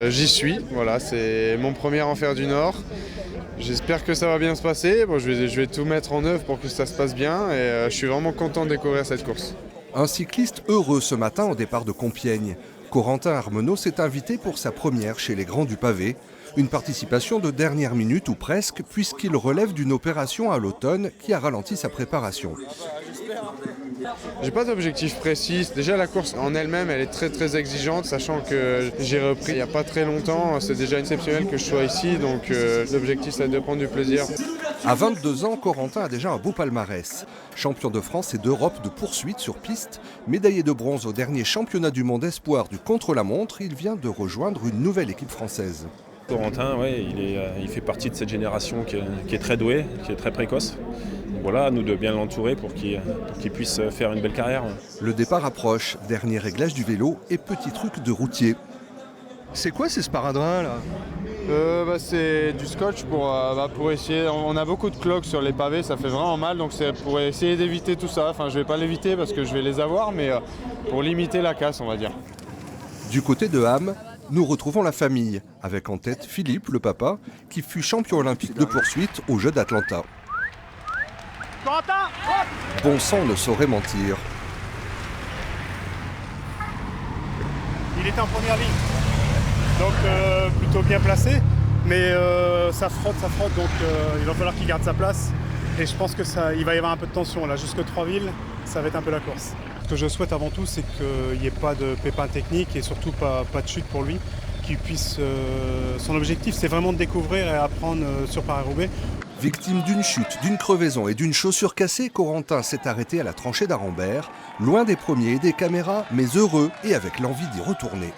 J'y suis, voilà, c'est mon premier Enfer du Nord. J'espère que ça va bien se passer. Bon, je vais tout mettre en œuvre pour que ça se passe bien et je suis vraiment content de découvrir cette course. Un cycliste heureux ce matin au départ de Compiègne. Corentin Armenot s'est invité pour sa première chez les Grands du Pavé. Une participation de dernière minute ou presque, puisqu'il relève d'une opération à l'automne qui a ralenti sa préparation. J'ai pas d'objectif précis. Déjà la course en elle-même, elle est très exigeante, sachant que j'ai repris il n'y a pas très longtemps. C'est déjà exceptionnel que je sois ici, donc l'objectif c'est de prendre du plaisir. À 22 ans, Corentin a déjà un beau palmarès. Champion de France et d'Europe de poursuite sur piste, médaillé de bronze au dernier championnat du monde espoir du contre-la-montre, il vient de rejoindre une nouvelle équipe française. Corentin, ouais, il fait partie de cette génération qui est très douée, qui est très précoce. Voilà, à nous de bien l'entourer pour qu'il puisse faire une belle carrière. Le départ approche, dernier réglage du vélo et petit truc de routier. C'est quoi ces sparadraps là ? C'est du scotch pour essayer. On a beaucoup de cloques sur les pavés, ça fait vraiment mal, donc c'est pour essayer d'éviter tout ça. Enfin, je vais pas l'éviter parce que je vais les avoir, mais pour limiter la casse, on va dire. Du côté de Ham, nous retrouvons la famille, avec en tête Philippe, le papa, qui fut champion olympique de poursuite aux Jeux d'Atlanta. Bon sang ne saurait mentir. Il était en première ligne, donc plutôt bien placé, mais ça frotte, donc il va falloir qu'il garde sa place. Et je pense qu'il va y avoir un peu de tension là, jusque Troisville, ça va être un peu la course. Ce que je souhaite avant tout, c'est qu'il n'y ait pas de pépins techniques et surtout pas de chute pour lui. Qu'il puisse, son objectif, c'est vraiment de découvrir et apprendre sur Paris-Roubaix. Victime d'une chute, d'une crevaison et d'une chaussure cassée, Corentin s'est arrêté à la tranchée d'Arambert, loin des premiers et des caméras, mais heureux et avec l'envie d'y retourner.